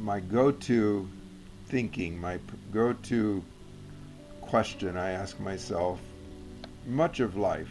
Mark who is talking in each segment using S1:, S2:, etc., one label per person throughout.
S1: my go-to thinking, my go-to question I ask myself much of life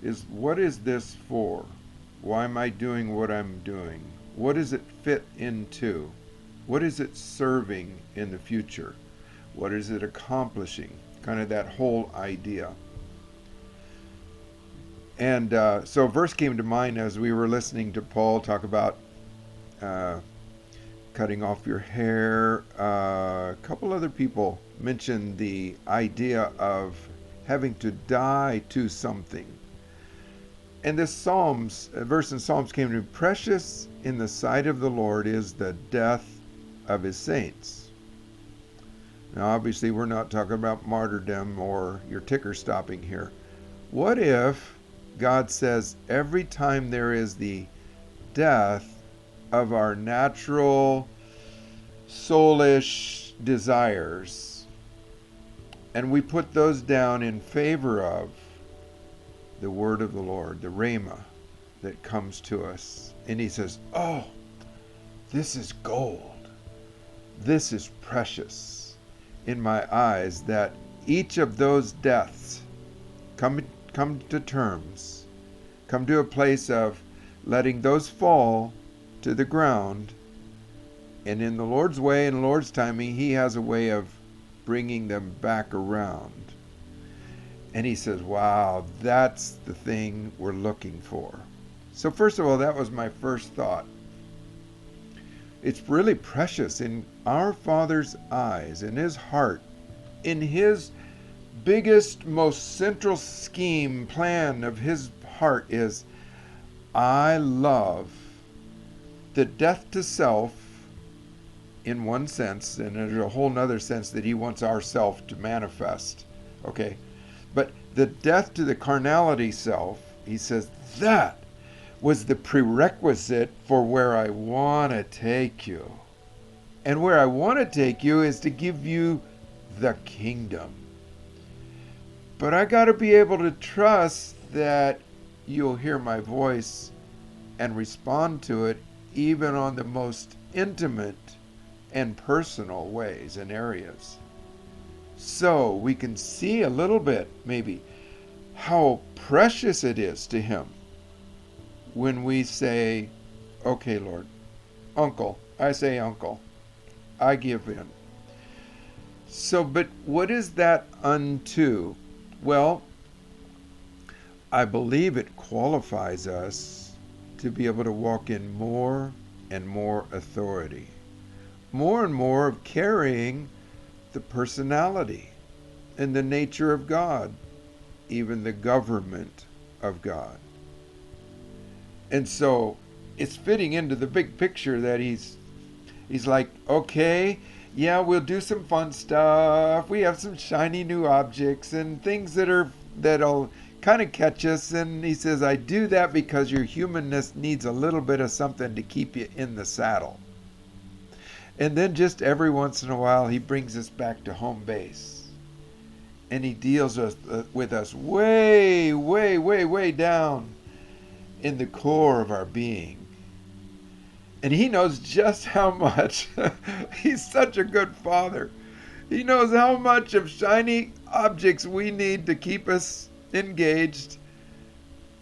S1: is, what is this for? Why am I doing what I'm doing? What does it fit into? What is it serving in the future? What is it accomplishing? Kind of that whole idea. And so a verse came to mind as we were listening to Paul talk about uh, cutting off your hair. A couple other people mentioned the idea of having to die to something. And this verse in Psalms came to me, precious in the sight of the Lord is the death of his saints. Now, obviously, we're not talking about martyrdom or your ticker stopping here. What if God says every time there is the death of our natural soulish desires, and we put those down in favor of the word of the Lord, the Rhema that comes to us. And he says, oh, this is gold. This is precious in my eyes, that each of those deaths come to terms, come to a place of letting those fall to the ground. And in the Lord's way, in the Lord's timing, he has a way of bringing them back around. And he says, wow, that's the thing we're looking for. So first of all, that was my first thought. It's really precious in our Father's eyes, in his heart, in his biggest, most central scheme, plan of his heart is, I love the death to self in one sense, and there's a whole nother sense that he wants our self to manifest. Okay? But the death to the carnality self, he says, that was the prerequisite for where I want to take you. And where I want to take you is to give you the kingdom. But I got to be able to trust that you'll hear my voice and respond to it, even on the most intimate and personal ways and areas. So we can see a little bit, maybe, how precious it is to him when we say, okay, Lord, uncle, I say uncle, I give in. So, but what is that unto? Well, I believe it qualifies us to be able to walk in more and more authority, more and more of carrying the personality and the nature of God, even the government of God. And so it's fitting into the big picture that he's like, okay, yeah, we'll do some fun stuff. We have some shiny new objects and things that'll kind of catch us. And he says, I do that because your humanness needs a little bit of something to keep you in the saddle. And then just every once in a while, he brings us back to home base. And he deals with us way, way, way, way down in the core of our being. And he knows just how much. He's such a good father. He knows how much of shiny objects we need to keep us engaged,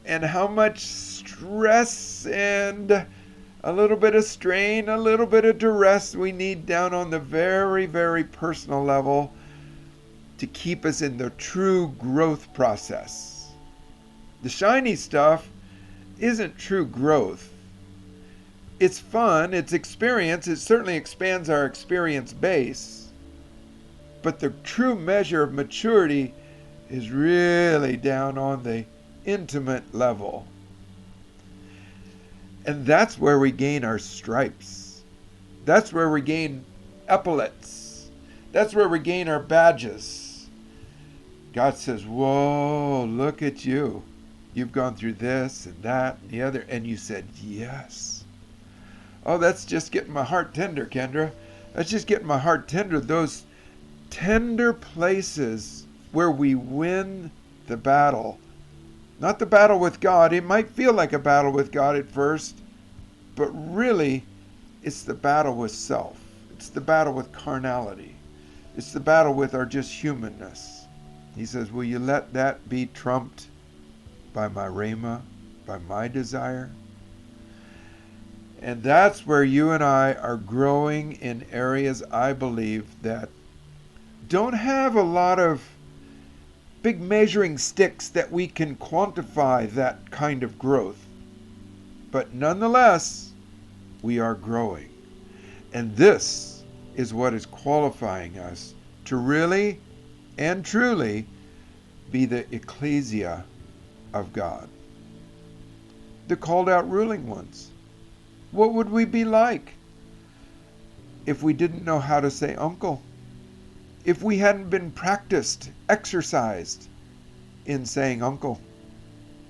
S1: and how much stress and a little bit of strain, a little bit of duress we need down on the very, very personal level to keep us in the true growth process. The shiny stuff isn't true growth. It's fun, it's experience, it certainly expands our experience base. But the true measure of maturity is really down on the intimate level. And that's where we gain our stripes. That's where we gain epaulets. That's where we gain our badges. God says, whoa, look at you. You've gone through this and that and the other. And you said, yes. Oh, that's just getting my heart tender, Kendra. That's just getting my heart tender. Those tender places where we win the battle. Not the battle with God. It might feel like a battle with God at first, but really It's the battle with self. It's the battle with carnality. It's the battle with our just humanness. He says, will you let that be trumped by my rhema, by my desire? And that's where you and I are growing in areas, I believe, that don't have a lot of big measuring sticks that we can quantify that kind of growth. But nonetheless, we are growing. And this is what is qualifying us to really and truly be the ecclesia of God. The called out ruling ones. What would we be like if we didn't know how to say uncle? If we hadn't been practiced, exercised in saying uncle,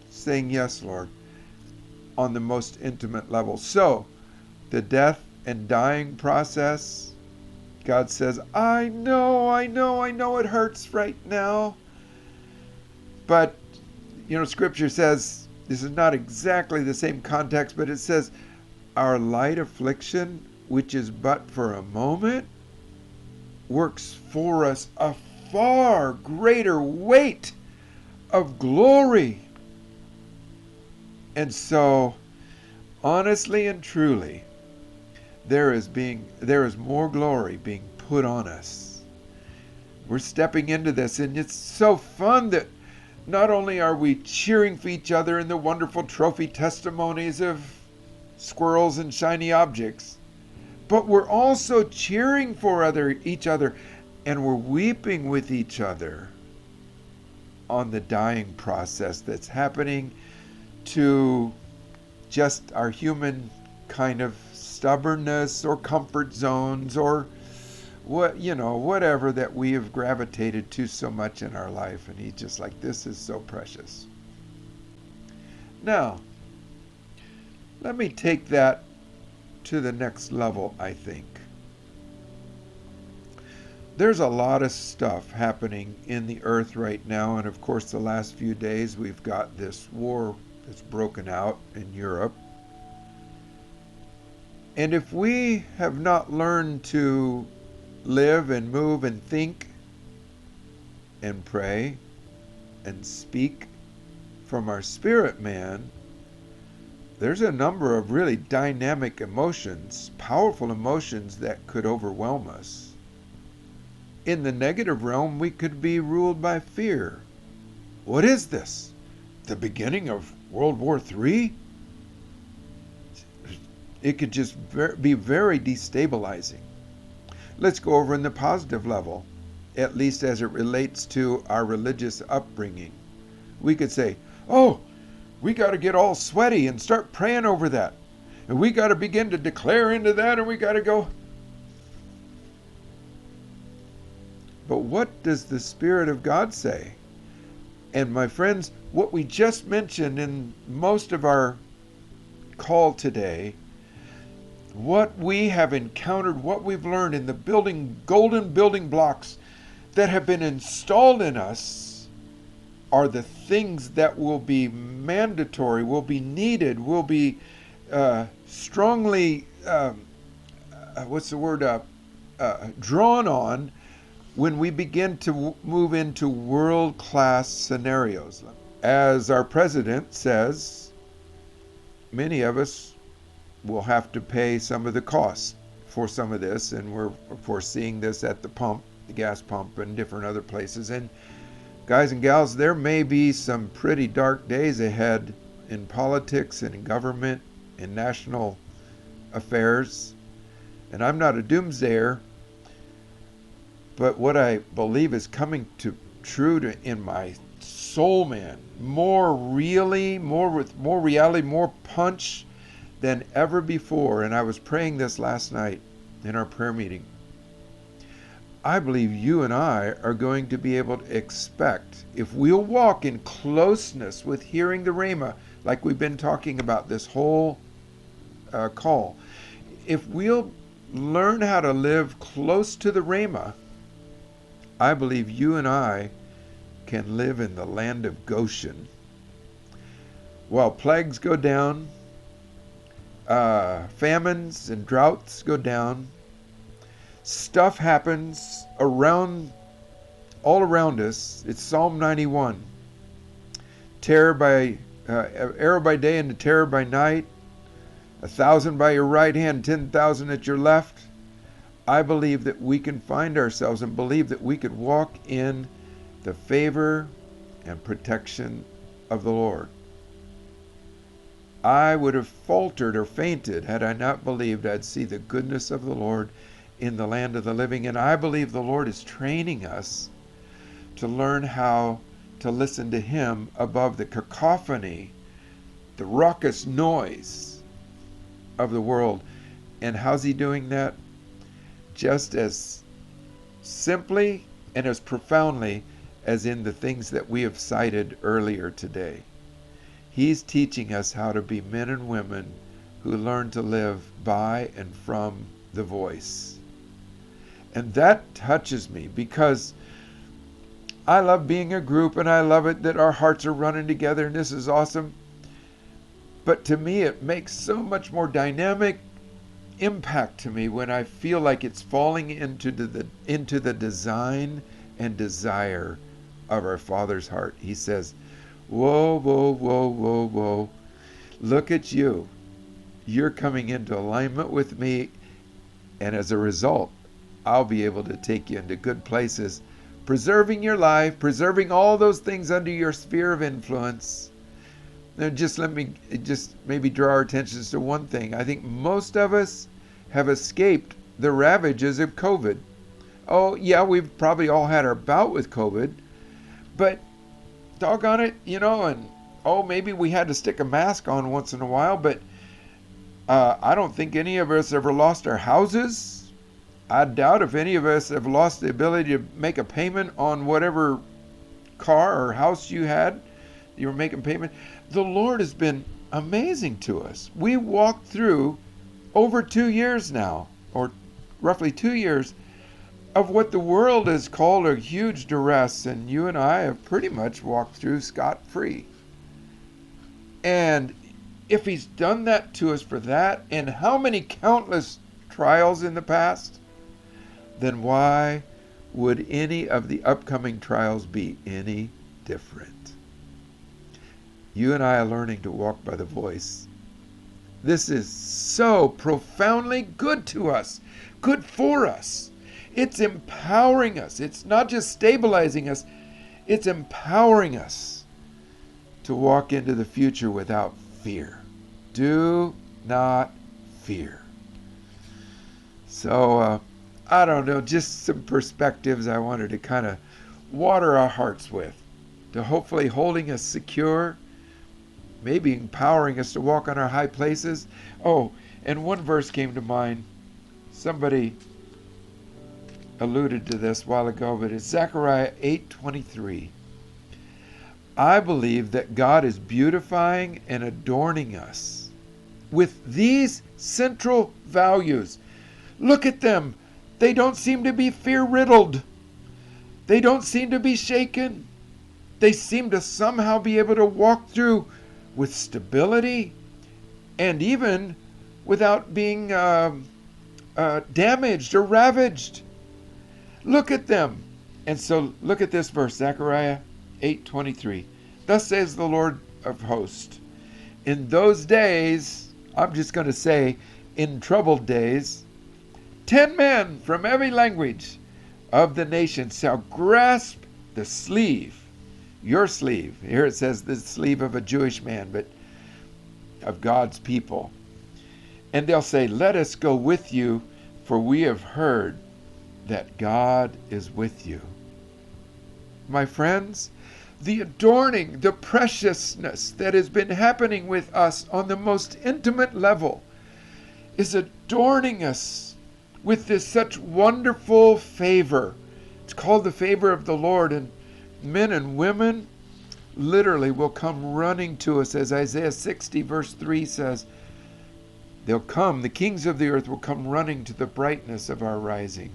S1: saying yes, Lord, on the most intimate level. So, the death and dying process, God says, I know it hurts right now. But, Scripture says, this is not exactly the same context, but it says, our light affliction, which is but for a moment, works for us a far greater weight of glory. And so, honestly and truly, there is more glory being put on us. We're stepping into this, and it's so fun that not only are we cheering for each other in the wonderful trophy testimonies of squirrels and shiny objects, but we're also cheering for each other, and we're weeping with each other on the dying process that's happening to just our human kind of stubbornness or comfort zones or whatever that we have gravitated to so much in our life. And he's just like, this is so precious. Now, let me take that to the next level, I think. There's a lot of stuff happening in the earth right now, and of course the last few days we've got this war that's broken out in Europe. And if we have not learned to live and move and think and pray and speak from our spirit man, there's a number of really dynamic emotions, powerful emotions that could overwhelm us. In the negative realm, we could be ruled by fear. What is this? The beginning of World War III? It could just be very destabilizing. Let's go over in the positive level, at least as it relates to our religious upbringing. We could say, oh, we got to get all sweaty and start praying over that. And we got to begin to declare into that, and we got to go. But what does the Spirit of God say? And my friends, what we just mentioned in most of our call today, what we have encountered, what we've learned in the golden building blocks that have been installed in us, are the things that will be mandatory, will be needed, will be strongly, drawn on when we begin to move into world-class scenarios. As our president says, many of us will have to pay some of the costs for some of this, and we're foreseeing this at the pump, the gas pump, and different other places. And guys and gals, there may be some pretty dark days ahead in politics and in government, in national affairs. And I'm not a doomsdayer, but what I believe is coming true in my soul, man, more reality, more punch than ever before. And I was praying this last night in our prayer meeting. I believe you and I are going to be able to expect, if we'll walk in closeness with hearing the Rhema, like we've been talking about this whole call, if we'll learn how to live close to the Rhema, I believe you and I can live in the land of Goshen. While plagues go down, famines and droughts go down. Stuff happens all around us. It's Psalm 91. Terror by arrow by day and the terror by night. 1,000 by your right hand, 10,000 at your left. I believe that we can find ourselves and believe that we could walk in the favor and protection of the Lord. I would have faltered or fainted had I not believed I'd see the goodness of the Lord in the land of the living. And I believe the Lord is training us to learn how to listen to Him above the cacophony, the raucous noise of the world. And how's He doing that? Just as simply and as profoundly as in the things that we have cited earlier today. He's teaching us how to be men and women who learn to live by and from the voice. And that touches me because I love being a group and I love it that our hearts are running together and this is awesome. But to me, it makes so much more dynamic impact to me when I feel like it's falling into the design and desire of our Father's heart. He says, whoa, whoa, whoa, whoa, whoa. Look at you. You're coming into alignment with me, and as a result, I'll be able to take you into good places, preserving your life, preserving all those things under your sphere of influence. Now let me maybe draw our attentions to one thing. I think most of us have escaped the ravages of COVID. Oh, yeah, we've probably all had our bout with COVID, but doggone it, and maybe we had to stick a mask on once in a while, but I don't think any of us ever lost our houses. I doubt if any of us have lost the ability to make a payment on whatever car or house you were making payment. The Lord has been amazing to us. We walked through over 2 years now, or roughly 2 years, of what the world has called a huge duress, and you and I have pretty much walked through scot-free. And if He's done that to us for that, and how many countless trials in the past, then why would any of the upcoming trials be any different? You and I are learning to walk by the voice. This is so profoundly good to us, good for us. It's empowering us. It's not just stabilizing us, it's empowering us to walk into the future without fear. Do not fear. So, I don't know, just some perspectives I wanted to kind of water our hearts with, to hopefully holding us secure, maybe empowering us to walk on our high places. Oh, and one verse came to mind. Somebody alluded to this a while ago, but it's Zechariah 8:23. I believe that God is beautifying and adorning us with these central values. Look at them. They don't seem to be fear-riddled. They don't seem to be shaken. They seem to somehow be able to walk through with stability and even without being damaged or ravaged. Look at them. And so look at this verse, Zechariah 8:23. Thus says the Lord of hosts, in those days, I'm just going to say, in troubled days, 10 men from every language of the nation shall grasp the sleeve, your sleeve. Here it says the sleeve of a Jewish man, but of God's people. And they'll say, let us go with you, for we have heard that God is with you. My friends, the adorning, the preciousness that has been happening with us on the most intimate level is adorning us with this such wonderful favor. It's called the favor of the Lord, and men and women literally will come running to us, as Isaiah 60 verse 3 says. They'll come, the kings of the earth will come running to the brightness of our rising.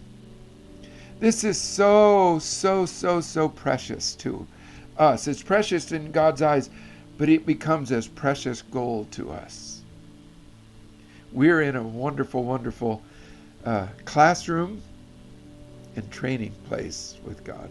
S1: This is so, so, so, so precious to us. It's precious in God's eyes, but it becomes as precious gold to us. we're in a wonderful, wonderful classroom and training place with God.